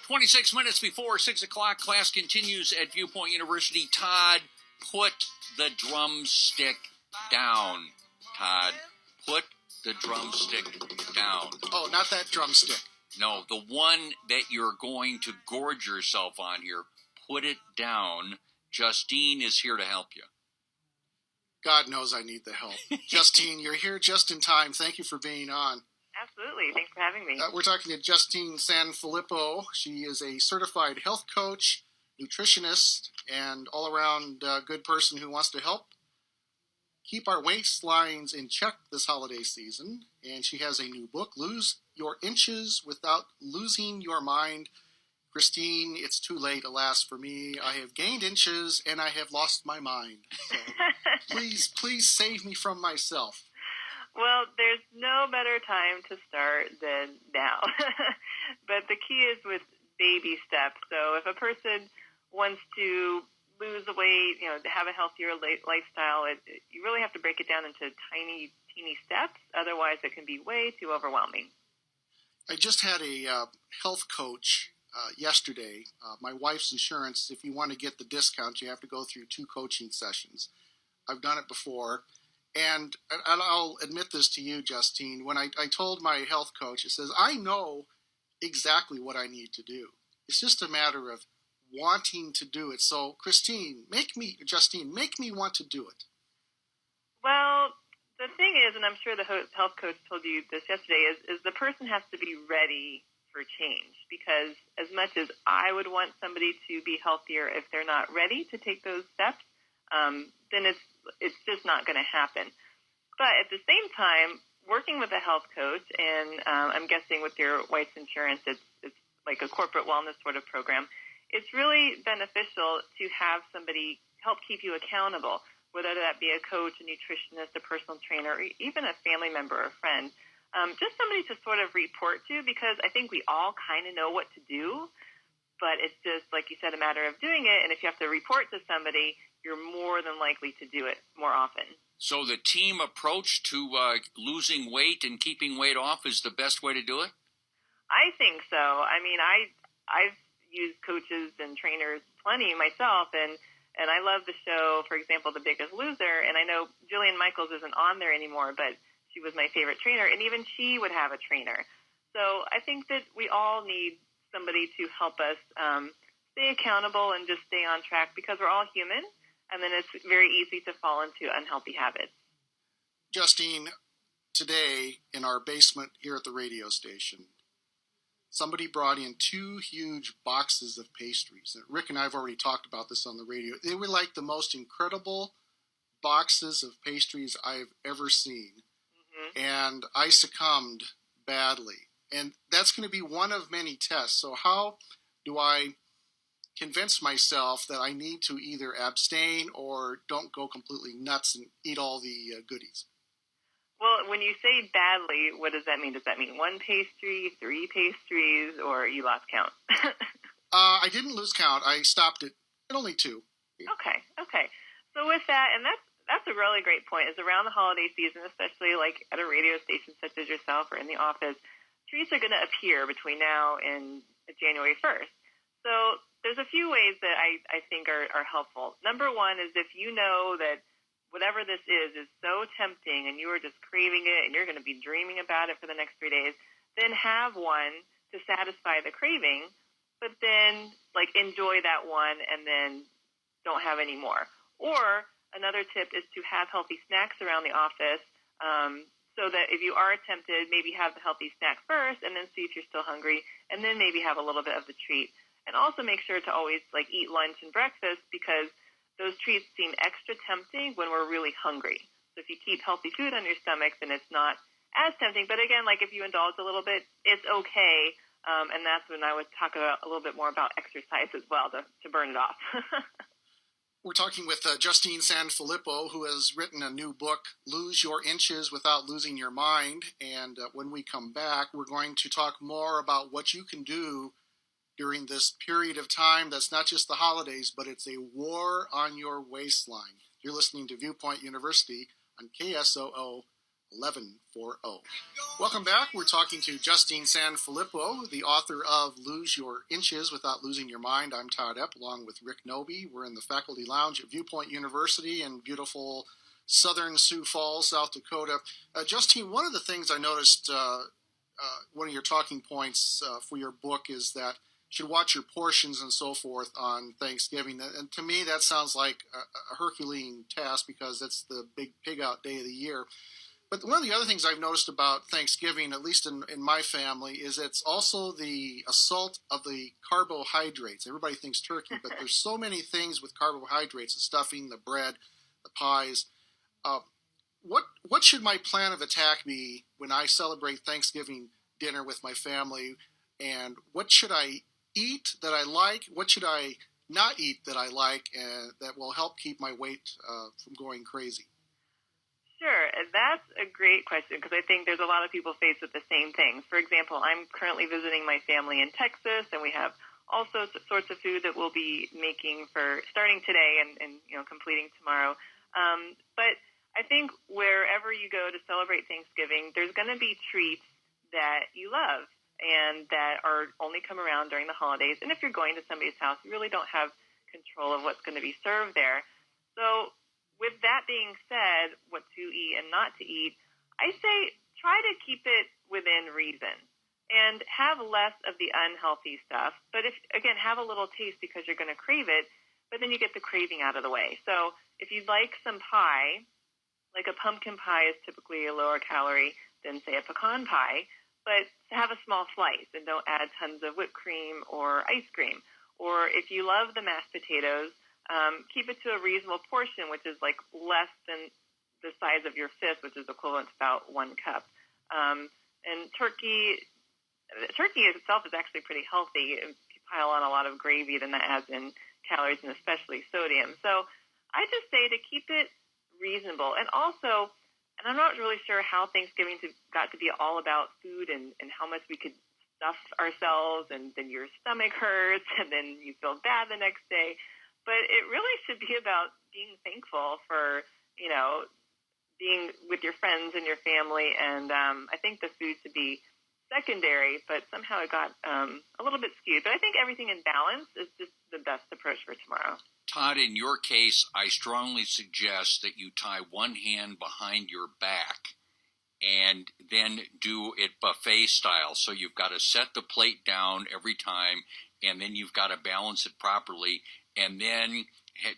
26 minutes before 6 o'clock, class continues at Viewpoint University. Todd, put the drumstick down. Todd, put the drumstick down. Oh, not that drumstick. No, the one that you're going to gorge yourself on here. Put it down. Justine is here to help you. God knows I need the help. Justine, you're here just in time. Thank you for being on. Absolutely. Thanks for having me. We're talking to Justine SanFilippo. She is a certified health coach, nutritionist, and all-around good person who wants to help keep our waistlines in check this holiday season. And she has a new book, Lose Your Inches Without Losing Your Mind. Christine, it's too late, alas, for me. I have gained inches and I have lost my mind. So please save me from myself. Well, there's no better time to start than now. But the key is with baby steps. So if a person wants to lose the weight, to have a healthier lifestyle, you really have to break it down into teeny steps. Otherwise, it can be way too overwhelming. I just had a health coach yesterday. My wife's insurance, if you want to get the discount, you have to go through 2 coaching sessions. I've done it before. And I'll admit this to you, Justine. When I told my health coach, it says, I know exactly what I need to do. It's just a matter of wanting to do it. So, Justine, make me want to do it. Well, the thing is, and I'm sure the health coach told you this yesterday, is the person has to be ready for change. Because as much as I would want somebody to be healthier, if they're not ready to take those steps, then it's just not going to happen. But at the same time, working with a health coach, and I'm guessing with your wife's insurance, it's like a corporate wellness sort of program, it's really beneficial to have somebody help keep you accountable, whether that be a coach, a nutritionist, a personal trainer, or even a family member or friend. Just somebody to sort of report to, because I think we all kind of know what to do, but it's just, like you said, a matter of doing it. And if you have to report to somebody, you're more than likely to do it more often. So the team approach to losing weight and keeping weight off is the best way to do it? I think so. I mean, I've used coaches and trainers plenty myself, and I love the show, for example, The Biggest Loser, and I know Jillian Michaels isn't on there anymore, but she was my favorite trainer, and even she would have a trainer. So I think that we all need somebody to help us stay accountable and just stay on track, because we're all human, and then it's very easy to fall into unhealthy habits. Justine, today in our basement here at the radio station, somebody brought in 2 huge boxes of pastries. Rick and I have already talked about this on the radio. They were like the most incredible boxes of pastries I've ever seen. Mm-hmm. And I succumbed badly. And that's going to be one of many tests. So how do I convince myself that I need to either abstain or don't go completely nuts and eat all the goodies? Well, when you say badly, what does that mean? Does that mean 1 pastry, 3 pastries, or you lost count? I didn't lose count. I stopped at only 2. Okay. So with that, and that's a really great point, is around the holiday season, especially like at a radio station such as yourself or in the office, treats are going to appear between now and January 1st. So there's a few ways that I think are helpful. Number one is if you know that whatever this is so tempting and you are just craving it and you're going to be dreaming about it for the next 3 days, then have one to satisfy the craving, but then enjoy that one and then don't have any more. Or another tip is to have healthy snacks around the office, so that if you are tempted, maybe have the healthy snack first and then see if you're still hungry, and then maybe have a little bit of the treat. And also make sure to always eat lunch and breakfast, because those treats seem extra tempting when we're really hungry. So if you keep healthy food on your stomach, then it's not as tempting. But again, if you indulge a little bit, it's okay. And that's when I would talk about a little bit more about exercise as well to burn it off. We're talking with Justine SanFilippo, who has written a new book, Lose Your Inches Without Losing Your Mind. And when we come back, we're going to talk more about what you can do during this period of time that's not just the holidays, but it's a war on your waistline. You're listening to Viewpoint University on KSOO 1140. Welcome back. We're talking to Justine SanFilippo, the author of Lose Your Inches Without Losing Your Mind. I'm Todd Epp, along with Rick Noby. We're in the faculty lounge at Viewpoint University in beautiful southern Sioux Falls, South Dakota. Justine, one of the things I noticed, one of your talking points for your book is that you should watch your portions and so forth on Thanksgiving. And to me, that sounds like a Herculean task because it's the big pig out day of the year. But one of the other things I've noticed about Thanksgiving, at least in my family, is it's also the assault of the carbohydrates. Everybody thinks turkey, but there's so many things with carbohydrates, the stuffing, the bread, the pies. What should my plan of attack be when I celebrate Thanksgiving dinner with my family? And what should I eat that I like? What should I not eat that I like that will help keep my weight from going crazy? Sure, and that's a great question because I think there's a lot of people faced with the same thing. For example, I'm currently visiting my family in Texas, and we have all sorts of food that we'll be making for starting today and completing tomorrow. But I think wherever you go to celebrate Thanksgiving, there's going to be treats that you love and that are only come around during the holidays. And if you're going to somebody's house, you really don't have control of what's going to be served there. So with that being said, what to eat and not to eat, I say try to keep it within reason and have less of the unhealthy stuff. But have a little taste because you're going to crave it, but then you get the craving out of the way. So if you'd like some pie, like a pumpkin pie is typically a lower calorie than, say, a pecan pie, but have a small slice and don't add tons of whipped cream or ice cream. Or if you love the mashed potatoes, keep it to a reasonable portion, which is like less than the size of your fist, which is equivalent to about 1 cup. And turkey itself is actually pretty healthy. If you pile on a lot of gravy, then that adds in calories and especially sodium. So I just say to keep it reasonable. And also, and I'm not really sure how Thanksgiving got to be all about food and how much we could stuff ourselves, and then your stomach hurts, and then you feel bad the next day. But it really should be about being thankful for, being with your friends and your family. And I think the food should be secondary, but somehow it got a little bit skewed. But I think everything in balance is just the best approach for tomorrow. Todd, in your case, I strongly suggest that you tie one hand behind your back and then do it buffet style. So you've got to set the plate down every time, and then you've got to balance it properly. And then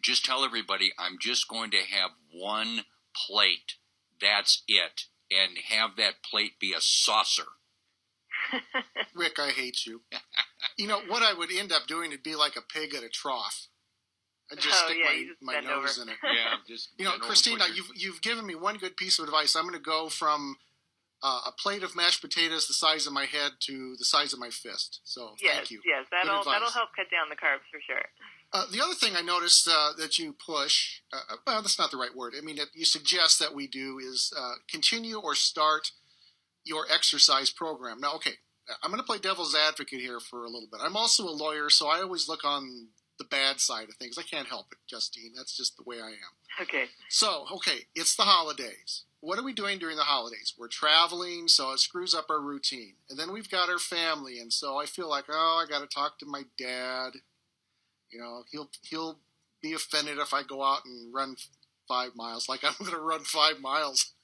just tell everybody, I'm just going to have one plate. That's it. And have that plate be a saucer. Rick, I hate you. What I would end up doing would be like a pig at a trough. I'd just stick my nose in it. Yeah, just Christina, you've given me one good piece of advice. I'm going to go from a plate of mashed potatoes the size of my head to the size of my fist. So thank you. Yes, that'll help cut down the carbs for sure. The other thing I noticed that you push, well, that's not the right word. I mean, you suggest that we do is continue or start your exercise program. Now, okay, I'm going to play devil's advocate here for a little bit. I'm also a lawyer, so I always look on the bad side of things. I can't help it, Justine. That's just the way I am. Okay. So, it's the holidays. What are we doing during the holidays? We're traveling, so it screws up our routine. And then we've got our family, and so I feel like, I got to talk to my dad. He'll be offended if I go out and run 5 miles, like I'm going to run 5 miles.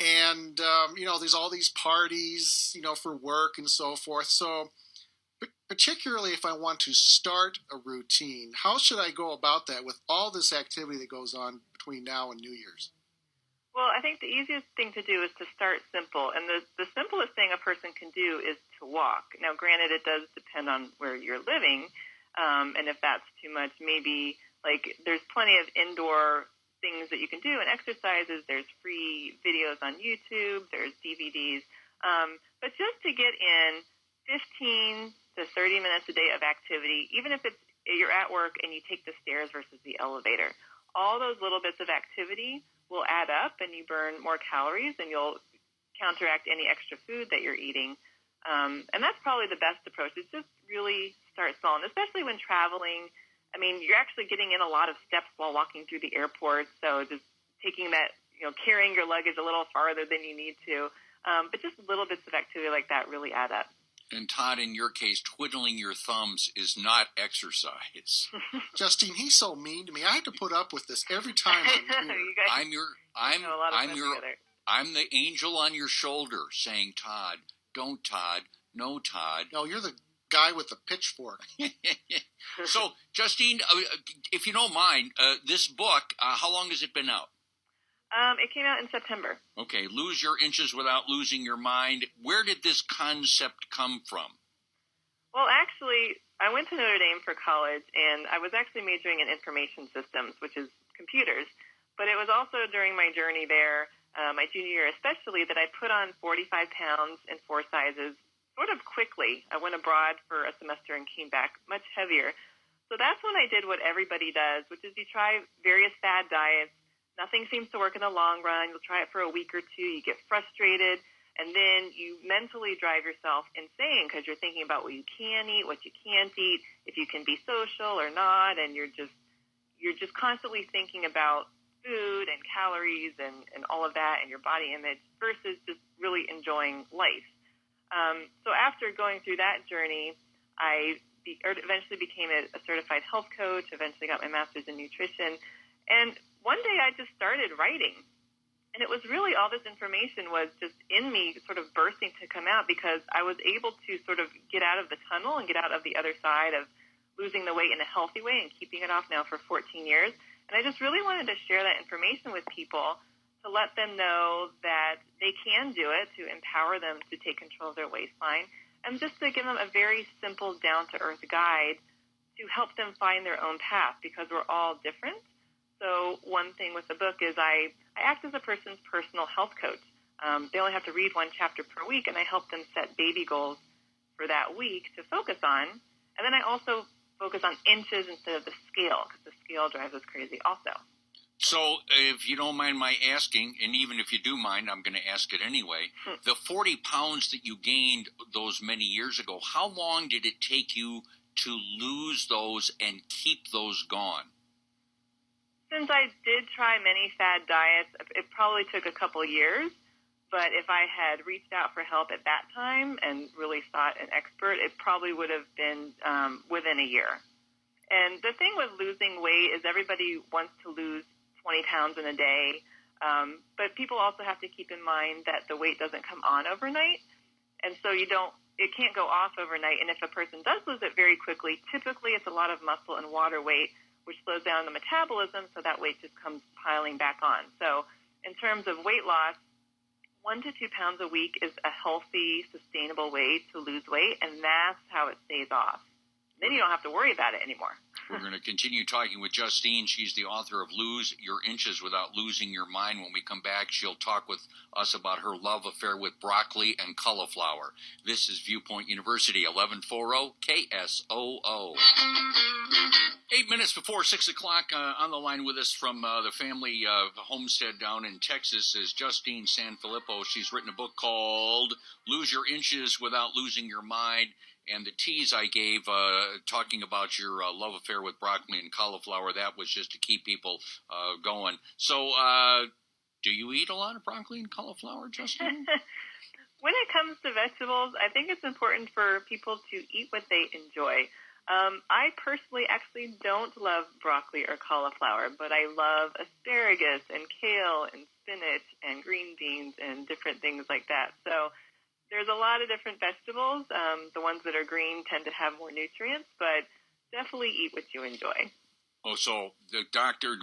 And, there's all these parties, for work and so forth. So particularly if I want to start a routine, how should I go about that with all this activity that goes on between now and New Year's? Well, I think the easiest thing to do is to start simple. And the simplest thing a person can do is to walk. Now, granted, it does depend on where you're living. And if that's too much, maybe there's plenty of indoor things that you can do and exercises. There's free videos on YouTube. There's DVDs. But just to get in 15 to 30 minutes a day of activity, even if you're at work and you take the stairs versus the elevator, all those little bits of activity will add up and you burn more calories and you'll counteract any extra food that you're eating. And that's probably the best approach. Is just really start small, and especially when traveling. I mean, you're actually getting in a lot of steps while walking through the airport. So just taking that carrying your luggage a little farther than you need to. But just little bits of activity like that really add up. And Todd, in your case, twiddling your thumbs is not exercise. Justine, he's so mean to me. I have to put up with this every time I'm here. I'm the angel on your shoulder saying, Todd, don't Todd, no Todd. No, you're the guy with the pitchfork. So, Justine, if you don't mind, this book, how long has it been out? It came out in September. Okay, Lose Your Inches Without Losing Your Mind. Where did this concept come from? Well, actually, I went to Notre Dame for college, and I was actually majoring in information systems, which is computers. But it was also during my journey there, my junior year especially, that I put on 45 pounds in 4 sizes sort of quickly. I went abroad for a semester and came back much heavier. So that's when I did what everybody does, which is you try various fad diets. Nothing seems to work in the long run. You'll try it for a week or two. You get frustrated, and then you mentally drive yourself insane because you're thinking about what you can eat, what you can't eat, if you can be social or not, and you're just constantly thinking about food and calories and all of that and your body image versus just really enjoying life. So after going through that journey, I eventually became a certified health coach, eventually got my master's in nutrition, and one day I just started writing, and it was really all this information was just in me sort of bursting to come out because I was able to sort of get out of the tunnel and get out of the other side of losing the weight in a healthy way and keeping it off now for 14 years. And I just really wanted to share that information with people to let them know that they can do it, to empower them to take control of their waistline, and just to give them a very simple, down-to-earth guide to help them find their own path because we're all different. So one thing with the book is I act as a person's personal health coach. They only have to read 1 chapter per week, and I help them set baby goals for that week to focus on. And then I also focus on inches instead of the scale because the scale drives us crazy also. So if you don't mind my asking, and even if you do mind, I'm going to ask it anyway, the 40 pounds that you gained those many years ago, how long did it take you to lose those and keep those gone? Since I did try many fad diets, it probably took a couple years, but if I had reached out for help at that time and really sought an expert, it probably would have been within a year. And the thing with losing weight is everybody wants to lose 20 pounds in a day, but people also have to keep in mind that the weight doesn't come on overnight, and so it can't go off overnight, and if a person does lose it very quickly, typically it's a lot of muscle and water weight, which slows down the metabolism, so that weight just comes piling back on. So in terms of weight loss, 1 to 2 pounds a week is a healthy, sustainable way to lose weight, and that's how it stays off. Then you don't have to worry about it anymore. We're going to continue talking with Justine. She's the author of Lose Your Inches Without Losing Your Mind. When we come back, she'll talk with us about her love affair with broccoli and cauliflower. This is Viewpoint University, 1140 KSOO. 8 minutes before 6 o'clock, on the line with us from the family homestead down in Texas is Justine SanFilippo. She's written a book called Lose Your Inches Without Losing Your Mind. And the tease I gave, talking about your love affair with broccoli and cauliflower, that was just to keep people going. So, do you eat a lot of broccoli and cauliflower, Justine? When it comes to vegetables, I think it's important for people to eat what they enjoy. I personally actually don't love broccoli or cauliflower, but I love asparagus and kale and spinach and green beans and different things like that. So there's a lot of different vegetables. The ones that are green tend to have more nutrients, but definitely eat what you enjoy. Oh, so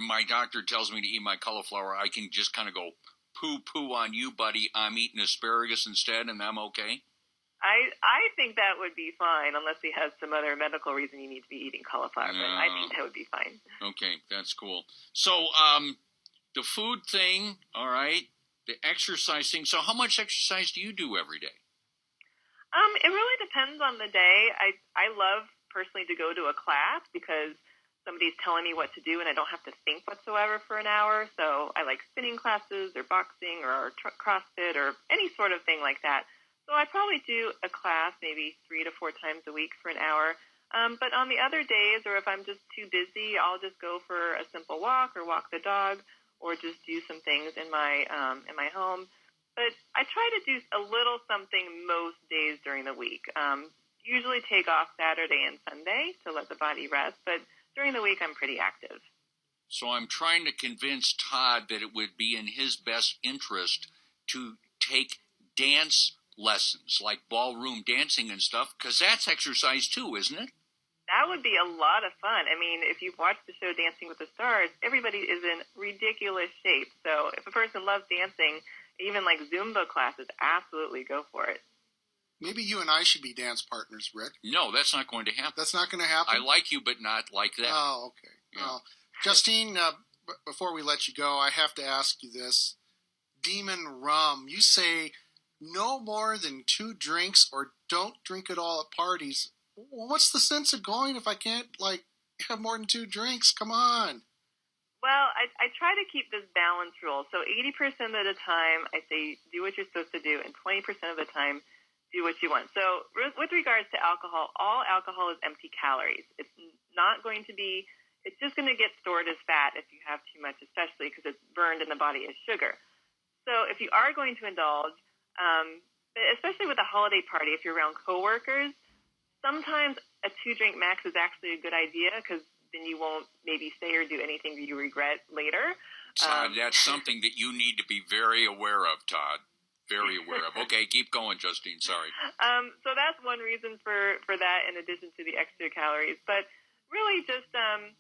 my doctor tells me to eat my cauliflower. I can just kind of go poo-poo on you, buddy. I'm eating asparagus instead, and I'm okay? I think that would be fine, unless he has some other medical reason you need to be eating cauliflower. But I think that would be fine. Okay, that's cool. So the food thing, all right. The exercise thing. So how much exercise do you do every day? It really depends on the day. I love personally to go to a class because somebody's telling me what to do and I don't have to think whatsoever for an hour. So I like spinning classes or boxing or CrossFit or any sort of thing like that. So I probably do a class maybe 3 to 4 times a week for an hour. But on the other days, or if I'm just too busy, I'll just go for a simple walk or walk the dog. or just do some things in my home. But I try to do a little something most days during the week. Usually take off Saturday and Sunday to let the body rest, but during the week I'm pretty active. So I'm trying to convince Todd that it would be in his best interest to take dance lessons, like ballroom dancing and stuff, because that's exercise too, isn't it? That would be a lot of fun. I mean, if you've watched the show Dancing with the Stars, everybody is in ridiculous shape. So if a person loves dancing, even like Zumba classes, absolutely go for it. Maybe you and I should be dance partners, Rick. No, that's not going to happen. That's not going to happen? I like you, but not like that. Oh, okay. Yeah. Well, Justine, before we let you go, I have to ask you this. Demon rum, you say no more than 2 drinks or don't drink at all at parties. What's the sense of going if I can't, have more than 2 drinks? Come on. Well, I try to keep this balance rule. So 80% of the time, I say do what you're supposed to do, and 20% of the time, do what you want. So with regards to alcohol, all alcohol is empty calories. It's just going to get stored as fat if you have too much, especially because it's burned in the body as sugar. So if you are going to indulge, especially with a holiday party, if you're around coworkers, sometimes a 2-drink max is actually a good idea because then you won't maybe say or do anything that you regret later. Todd, that's something that you need to be very aware of, Todd. Very aware of. Okay, keep going, Justine. Sorry. So that's one reason for that, in addition to the extra calories. But really, just and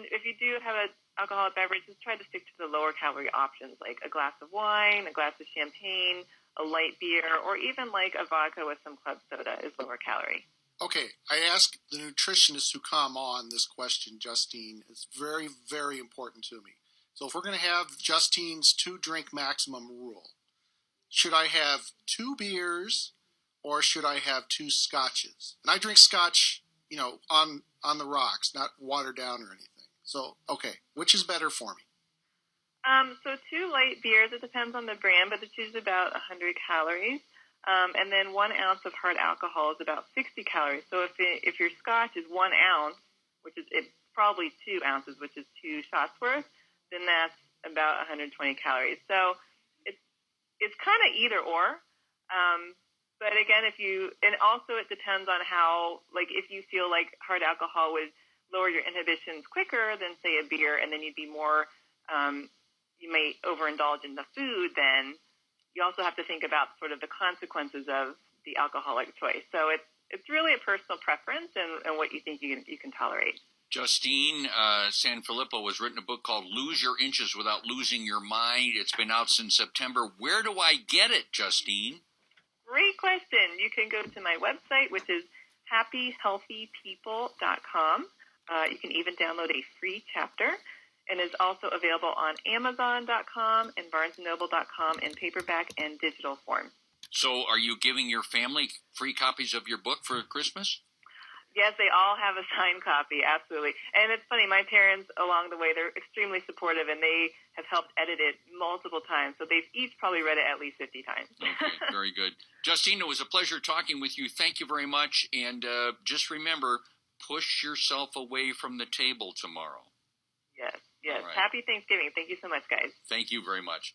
if you do have an alcoholic beverage, just try to stick to the lower calorie options, like a glass of wine, a glass of champagne, a light beer, or even like a vodka with some club soda is lower calorie. Okay, I ask the nutritionists who come on this question, Justine. It's very, very important to me. So if we're going to have Justine's 2-drink maximum rule, should I have 2 beers or should I have 2 scotches? And I drink scotch, on the rocks, not watered down or anything. So, okay, which is better for me? So 2 light beers, it depends on the brand, but it's usually about 100 calories. And then 1 ounce of hard alcohol is about 60 calories. So if your scotch is 1 ounce, it's probably 2 ounces, which is 2 shots worth, then that's about 120 calories. So it's kind of either or. But again, and also it depends on how, if you feel like hard alcohol would lower your inhibitions quicker than, say, a beer, and then you'd be more, you may overindulge in the food, then you also have to think about sort of the consequences of the alcoholic choice. So it's really a personal preference and what you think you can tolerate. Justine SanFilippo has written a book called Lose Your Inches Without Losing Your Mind. It's been out since September. Where do I get it, Justine? Great question. You can go to my website, which is happyhealthypeople.com. You can even download a free chapter, and is also available on Amazon.com and BarnesandNoble.com in paperback and digital form. So are you giving your family free copies of your book for Christmas? Yes, they all have a signed copy, absolutely. And it's funny, my parents, along the way, they're extremely supportive, and they have helped edit it multiple times. So they've each probably read it at least 50 times. Okay, very good. Justine, it was a pleasure talking with you. Thank you very much. And just remember, push yourself away from the table tomorrow. Yes. Right. Happy Thanksgiving. Thank you so much, guys. Thank you very much.